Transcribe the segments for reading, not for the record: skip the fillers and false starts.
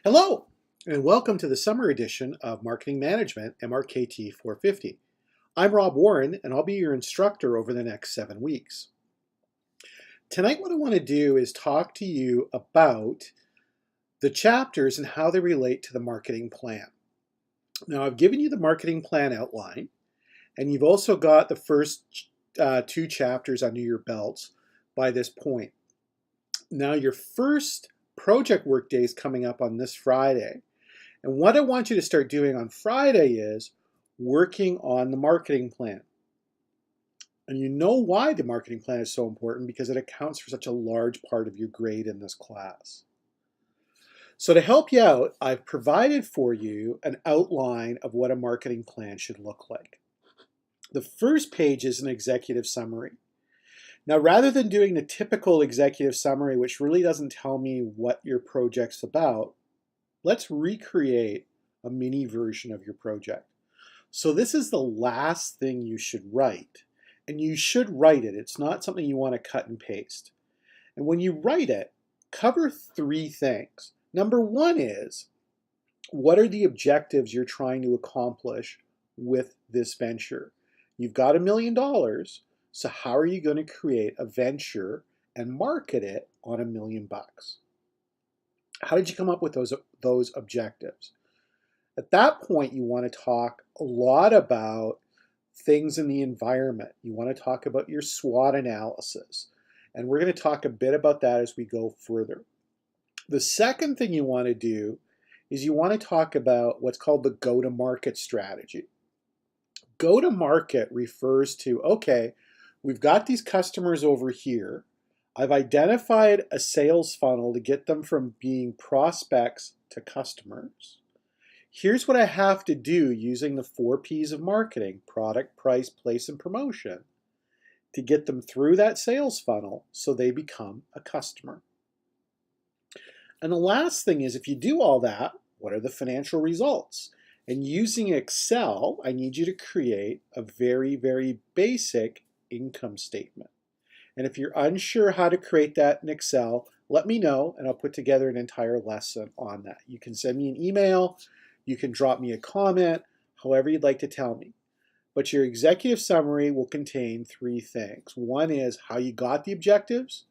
Hello, and welcome to the summer edition of Marketing Management, MRKT 450. I'm Rob Warren, and I'll be your instructor over the next 7 weeks. Tonight, what I want to do is talk to you about the chapters and how they relate to the marketing plan. Now, I've given you the marketing plan outline, and you've also got the first 2 chapters under your belts by this point. Now, your first project work day is coming up on this Friday. And what I want you to start doing on Friday is working on the marketing plan. And you know why the marketing plan is so important, because it accounts for such a large part of your grade in this class. So to help you out, I've provided for you an outline of what a marketing plan should look like. The first page is an executive summary. Now, rather than doing the typical executive summary, which really doesn't tell me what your project's about, let's recreate a mini version of your project. So this is the last thing you should write. And you should write it. It's not something you want to cut and paste. And when you write it, cover 3 things. Number 1 is, what are the objectives you're trying to accomplish with this venture? You've got $1 million. So how are you going to create a venture and market it on $1 million? How did you come up with those objectives? At that point, you want to talk a lot about things in the environment. You want to talk about your SWOT analysis. And we're going to talk a bit about that as we go further. The second thing you want to do is you want to talk about what's called the go-to-market strategy. Go-to-market refers to, okay, we've got these customers over here. I've identified a sales funnel to get them from being prospects to customers. Here's what I have to do using the 4 P's of marketing: product, price, place, and promotion, to get them through that sales funnel so they become a customer. And the last thing is, if you do all that, what are the financial results? And using Excel, I need you to create a very, very basic income statement. And if you're unsure how to create that in Excel, let me know and I'll put together an entire lesson on that. You can send me an email, you can drop me a comment, however you'd like to tell me. But your executive summary will contain 3 things. 1 is how you got the objectives,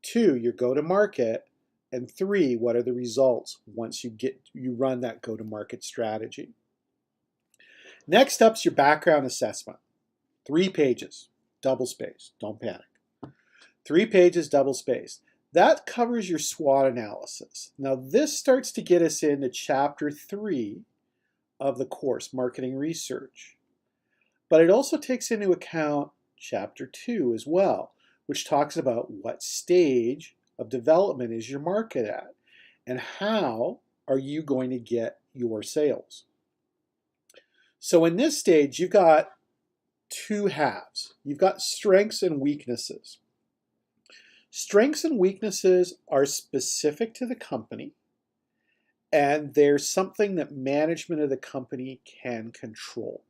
2, your go-to-market, and 3, what are the results once you run that go-to-market strategy. Next up's your background assessment. 3 pages, double spaced, don't panic. 3 pages, double spaced. That covers your SWOT analysis. Now this starts to get us into chapter 3 of the course, Marketing Research. But it also takes into account chapter 2 as well, which talks about what stage of development is your market at and how are you going to get your sales. So in this stage, you've got 2 halves. You've got strengths and weaknesses. Strengths and weaknesses are specific to the company, and they're something that management of the company can control.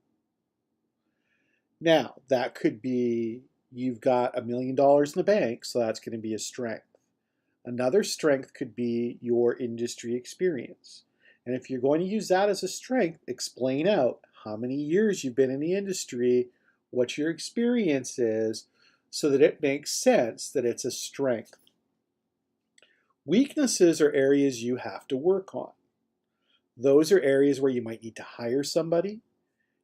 Now, that could be you've got $1 million in the bank, so that's going to be a strength. Another strength could be your industry experience. And if you're going to use that as a strength, explain out how many years you've been in the industry, what your experience is, so that it makes sense that it's a strength. Weaknesses are areas you have to work on. Those are areas where you might need to hire somebody.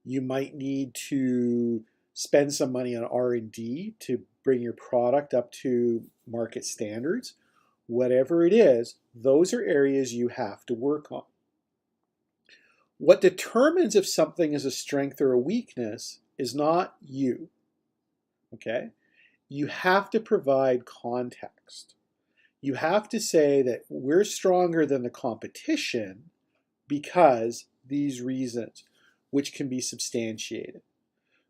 You might need to spend some money on R&D to bring your product up to market standards. Whatever it is, those are areas you have to work on. What determines if something is a strength or a weakness is not you, okay? You have to provide context. You have to say that we're stronger than the competition because these reasons, which can be substantiated.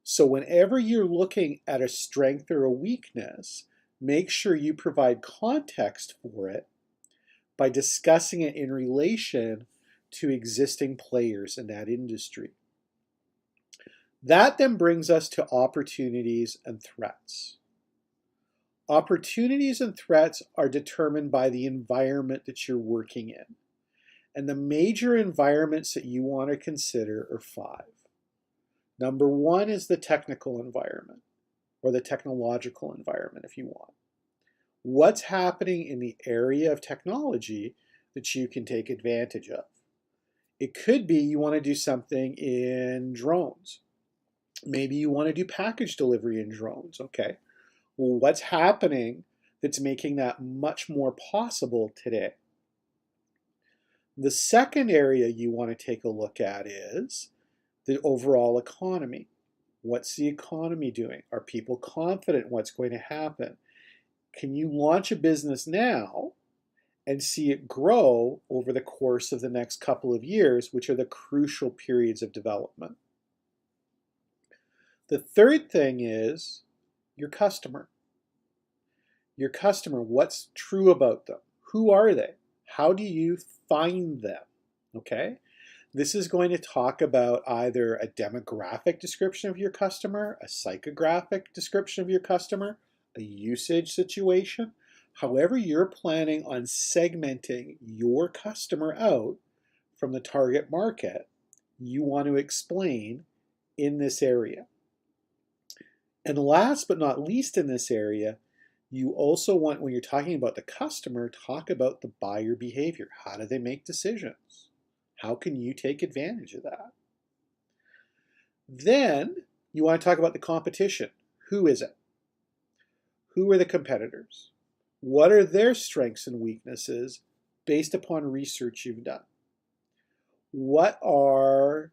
So whenever you're looking at a strength or a weakness, make sure you provide context for it by discussing it in relation to existing players in that industry. That then brings us to opportunities and threats. Opportunities and threats are determined by the environment that you're working in. And the major environments that you want to consider are 5. Number 1 is the technical environment, or the technological environment if you want. What's happening in the area of technology that you can take advantage of? It could be you want to do something in drones. Maybe you want to do package delivery in drones. Okay. Well, what's happening that's making that much more possible today? The second area you want to take a look at is the overall economy. What's the economy doing? Are people confident what's going to happen? Can you launch a business now and see it grow over the course of the next couple of years, which are the crucial periods of development? The third thing is your customer. Your customer, what's true about them? Who are they? How do you find them? Okay? This is going to talk about either a demographic description of your customer, a psychographic description of your customer, a usage situation. However you're planning on segmenting your customer out from the target market, you want to explain in this area. And last but not least in this area, you also want, when you're talking about the customer, talk about the buyer behavior. How do they make decisions? How can you take advantage of that? Then you want to talk about the competition. Who is it? Who are the competitors? What are their strengths and weaknesses based upon research you've done? What are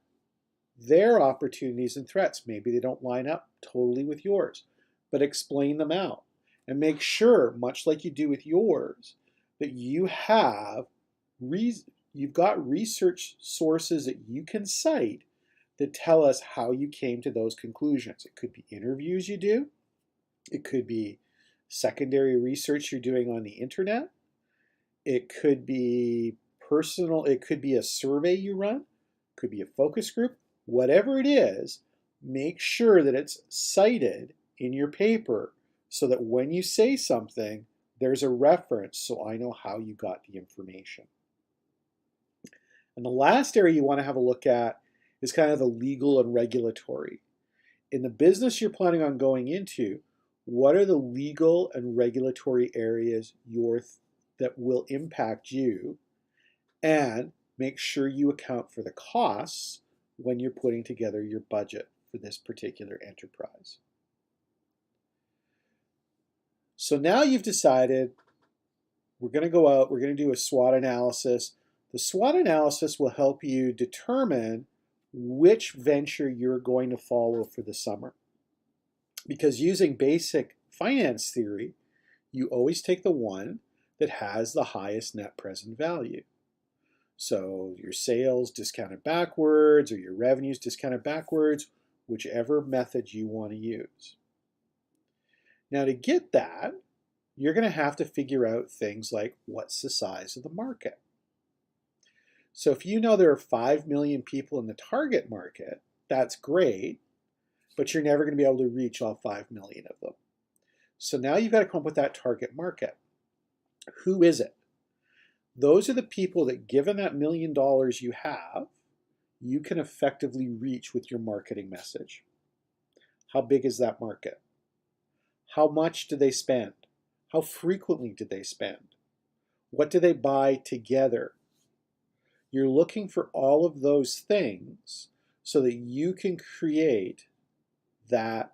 their opportunities and threats? Maybe they don't line up totally with yours, but explain them out and make sure, much like you do with yours, that you have you've got research sources that you can cite that tell us how you came to those conclusions. It could be interviews you do. It could be secondary research you're doing on the internet. It could be personal. It could be a survey you run. It could be a focus group. Whatever it is, make sure that it's cited in your paper so that when you say something, there's a reference so I know how you got the information. And the last area you want to have a look at is kind of the legal and regulatory. In the business you're planning on going into, what are the legal and regulatory areas that will impact you? And make sure you account for the costs when you're putting together your budget for this particular enterprise. So now you've decided we're going to go out, we're going to do a SWOT analysis. The SWOT analysis will help you determine which venture you're going to follow for the summer. Because using basic finance theory, you always take the one that has the highest net present value. So your sales discounted backwards or your revenues discounted backwards, whichever method you want to use. Now to get that, you're going to have to figure out things like what's the size of the market. So if you know there are 5 million people in the target market, that's great, but you're never going to be able to reach all 5 million of them. So now you've got to come up with that target market. Who is it? Those are the people that, given that $1 million you have, you can effectively reach with your marketing message. How big is that market? How much do they spend? How frequently do they spend? What do they buy together? You're looking for all of those things so that you can create that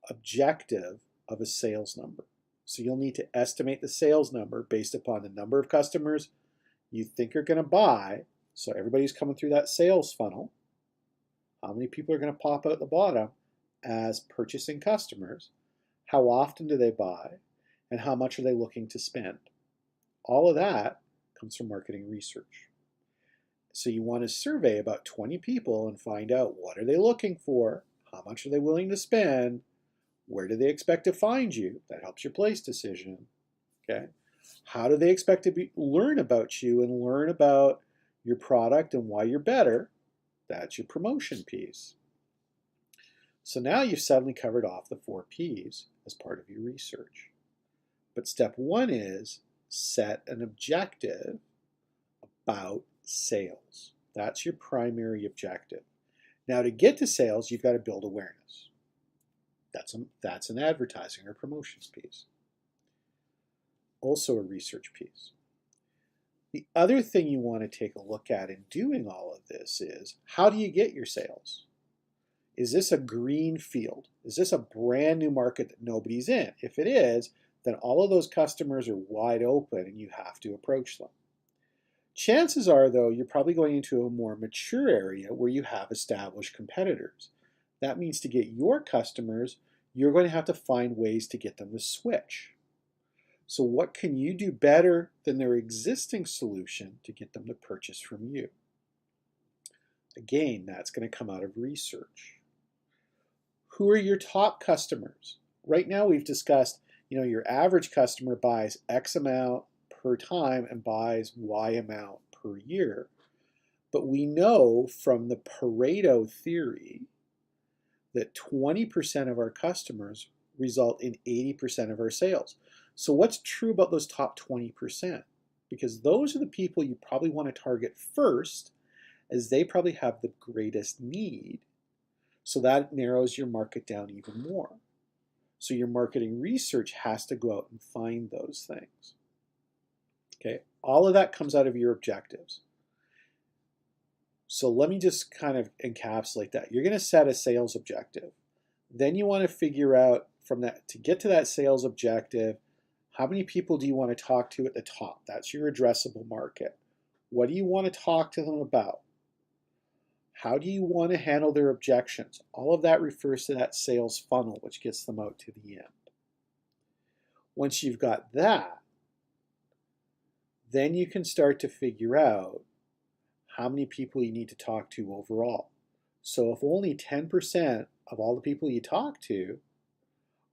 objective of a sales number. So you'll need to estimate the sales number based upon the number of customers you think are going to buy. So everybody's coming through that sales funnel. How many people are going to pop out the bottom as purchasing customers? How often do they buy? And how much are they looking to spend? All of that comes from marketing research. So you want to survey about 20 people and find out what are they looking for, how much are they willing to spend, where do they expect to find you? That helps your place decision. Okay. How do they expect to learn about you and learn about your product and why you're better? That's your promotion piece. So now you've suddenly covered off the 4 P's as part of your research. But step 1 is set an objective about Sales. That's your primary objective. Now, to get to sales, you've got to build awareness. That's an advertising or promotions piece. Also a research piece. The other thing you want to take a look at in doing all of this is, how do you get your sales? Is this a green field? Is this a brand new market that nobody's in? If it is, then all of those customers are wide open and you have to approach them. Chances are, though, you're probably going into a more mature area where you have established competitors. That means to get your customers, you're going to have to find ways to get them to switch. So what can you do better than their existing solution to get them to purchase from you? Again, that's going to come out of research. Who are your top customers? Right now we've discussed, your average customer buys X amount per time and buys Y amount per year. But we know from the Pareto theory that 20% of our customers result in 80% of our sales. So what's true about those top 20%? Because those are the people you probably want to target first, as they probably have the greatest need. So that narrows your market down even more. So your marketing research has to go out and find those things. Okay, all of that comes out of your objectives. So let me just kind of encapsulate that. You're going to set a sales objective. Then you want to figure out from that, to get to that sales objective, how many people do you want to talk to at the top? That's your addressable market. What do you want to talk to them about? How do you want to handle their objections? All of that refers to that sales funnel, which gets them out to the end. Once you've got that, then you can start to figure out how many people you need to talk to overall. So if only 10% of all the people you talk to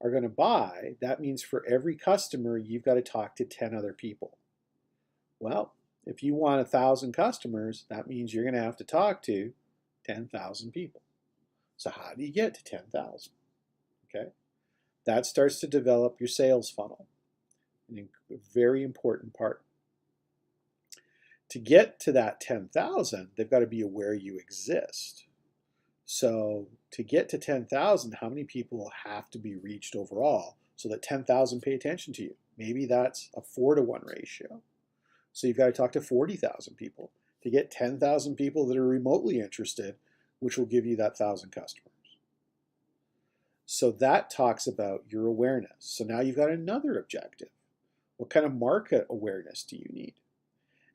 are going to buy, that means for every customer, you've got to talk to 10 other people. Well, if you want 1,000 customers, that means you're going to have to talk to 10,000 people. So how do you get to 10,000? Okay, that starts to develop your sales funnel, a very important part. To get to that 10,000, they've got to be aware you exist. So to get to 10,000, how many people have to be reached overall so that 10,000 pay attention to you? Maybe that's a 4-to-1 ratio. So you've got to talk to 40,000 people to get 10,000 people that are remotely interested, which will give you that 1,000 customers. So that talks about your awareness. So now you've got another objective. What kind of market awareness do you need?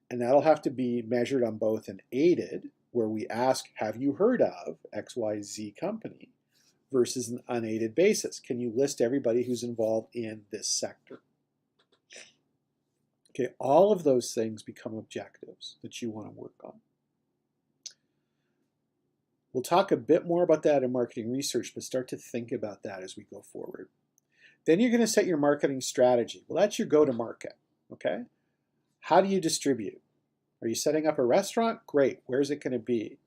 And that'll have to be measured on both an aided, where we ask, have you heard of XYZ company, versus an unaided basis. Can you list everybody who's involved in this sector? Okay, all of those things become objectives that you want to work on. We'll talk a bit more about that in marketing research, but start to think about that as we go forward. Then you're going to set your marketing strategy. Well, that's your go-to-market, okay? How do you distribute? Are you setting up a restaurant? Great. Where's it going to be?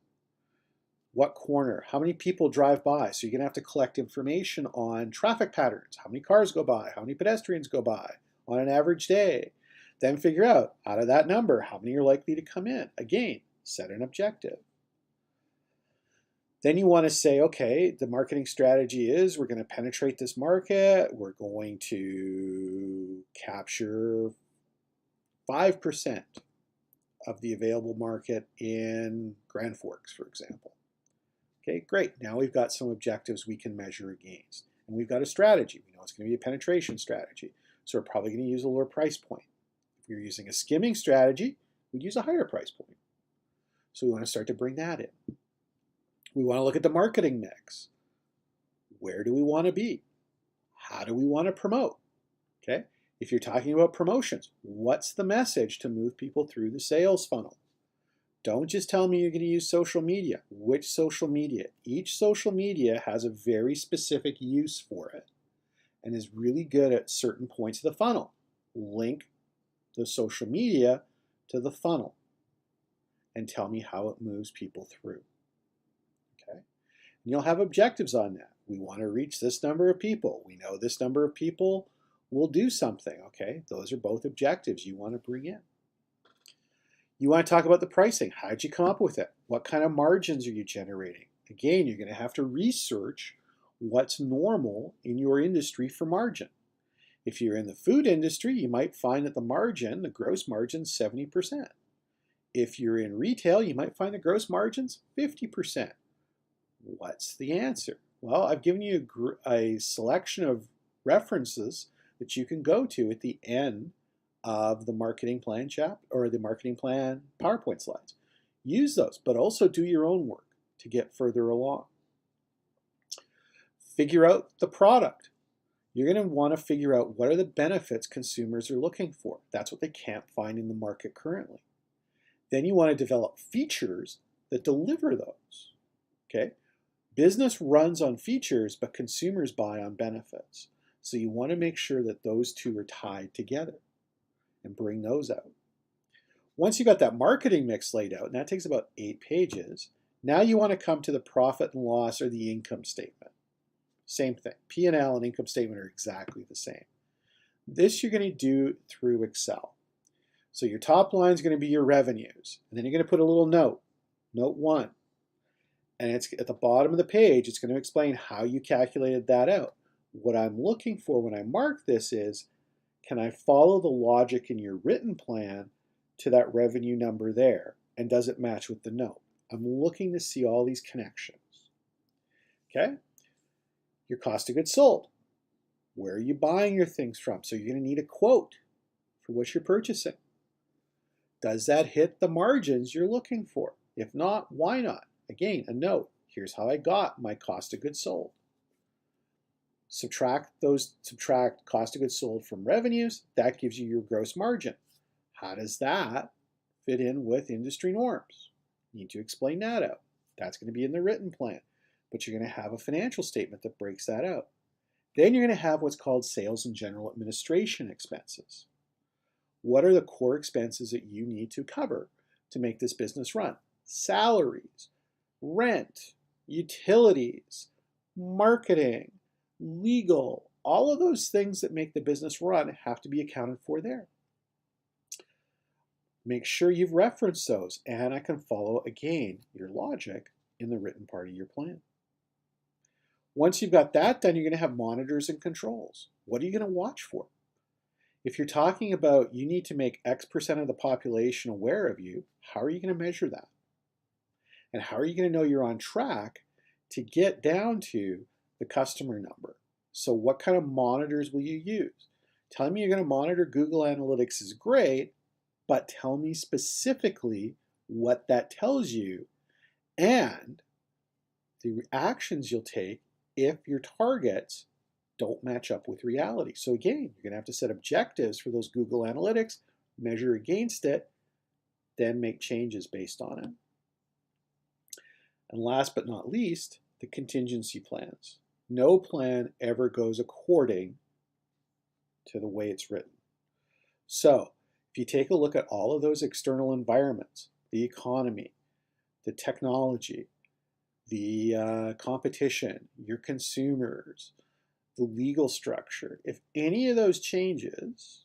What corner? How many people drive by? So you're going to have to collect information on traffic patterns. How many cars go by? How many pedestrians go by on an average day? Then figure out of that number, how many are likely to come in? Again, set an objective. Then you want to say, okay, the marketing strategy is we're going to penetrate this market. We're going to capture 5% of the available market in Grand Forks, for example. Okay, great. Now we've got some objectives we can measure against. And we've got a strategy. We know it's going to be a penetration strategy. So we're probably going to use a lower price point. If you're using a skimming strategy, we'd use a higher price point. So we want to start to bring that in. We want to look at the marketing mix. Where do we want to be? How do we want to promote? Okay. If you're talking about promotions, what's the message to move people through the sales funnel? Don't just tell me you're going to use social media. Which social media? Each social media has a very specific use for it and is really good at certain points of the funnel. Link the social media to the funnel and tell me how it moves people through. Okay? And you'll have objectives on that. We want to reach this number of people. We know this number of people will do something. Okay? Those are both objectives you want to bring in. You want to talk about the pricing. How did you come up with it? What kind of margins are you generating? Again, you're going to have to research what's normal in your industry for margin. If you're in the food industry, you might find that the gross margin's 70%. If you're in retail, you might find the gross margin's 50%. What's the answer? Well, I've given you a selection of references that you can go to at the end of the marketing plan chapter or the marketing plan PowerPoint slides. Use those, but also do your own work to get further along. Figure out the product. You're going to want to figure out what are the benefits consumers are looking for. That's what they can't find in the market currently. Then you want to develop features that deliver those. Okay? Business runs on features, but consumers buy on benefits. So you want to make sure that those two are tied together and bring those out. Once you got that marketing mix laid out, and that takes about 8 pages, now you want to come to the profit and loss or the income statement. Same thing. P&L and income statement are exactly the same. This you're going to do through Excel. So your top line is going to be your revenues. And then you're going to put a little note, note 1. And it's at the bottom of the page, it's going to explain how you calculated that out. What I'm looking for when I mark this is, can I follow the logic in your written plan to that revenue number there? And does it match with the note? I'm looking to see all these connections. Okay? Your cost of goods sold. Where are you buying your things from? So you're going to need a quote for what you're purchasing. Does that hit the margins you're looking for? If not, why not? Again, a note. Here's how I got my cost of goods sold. Subtract cost of goods sold from revenues. That gives you your gross margin. How does that fit in with industry norms? You need to explain that out. That's going to be in the written plan. But you're going to have a financial statement that breaks that out. Then you're going to have what's called sales and general administration expenses. What are the core expenses that you need to cover to make this business run? Salaries, rent, utilities, marketing, legal, all of those things that make the business run have to be accounted for there. Make sure you've referenced those, and I can follow, again, your logic in the written part of your plan. Once you've got that done, you're going to have monitors and controls. What are you going to watch for? If you're talking about you need to make X% of the population aware of you, how are you going to measure that? And how are you going to know you're on track to get down to the customer number? So what kind of monitors will you use? Telling me you're going to monitor Google Analytics is great, but tell me specifically what that tells you and the actions you'll take if your targets don't match up with reality. So again, you're going to have to set objectives for those Google Analytics, measure against it, then make changes based on it. And last but not least, the contingency plans. No plan ever goes according to the way it's written. So if you take a look at all of those external environments, the economy, the technology, the competition, your consumers, the legal structure, if any of those changes,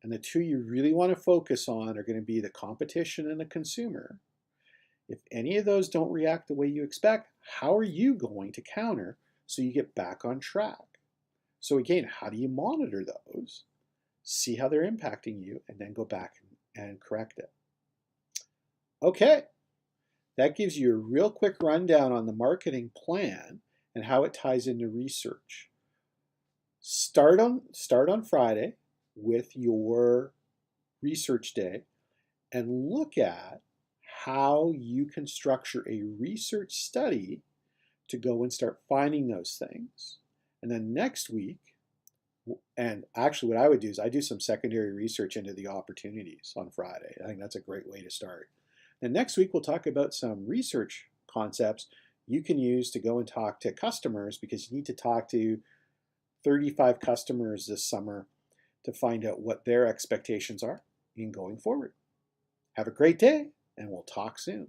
and the two you really want to focus on are going to be the competition and the consumer, if any of those don't react the way you expect, how are you going to counter so you get back on track? So again, how do you monitor those, see how they're impacting you, and then go back and correct it? Okay, that gives you a real quick rundown on the marketing plan and how it ties into research. Start on Friday with your research day and look at how you can structure a research study to go and start finding those things. And then next week, and actually what I would do is I do some secondary research into the opportunities on Friday. I think that's a great way to start. Then next week, we'll talk about some research concepts you can use to go and talk to customers, because you need to talk to 35 customers this summer to find out what their expectations are in going forward. Have a great day, and we'll talk soon.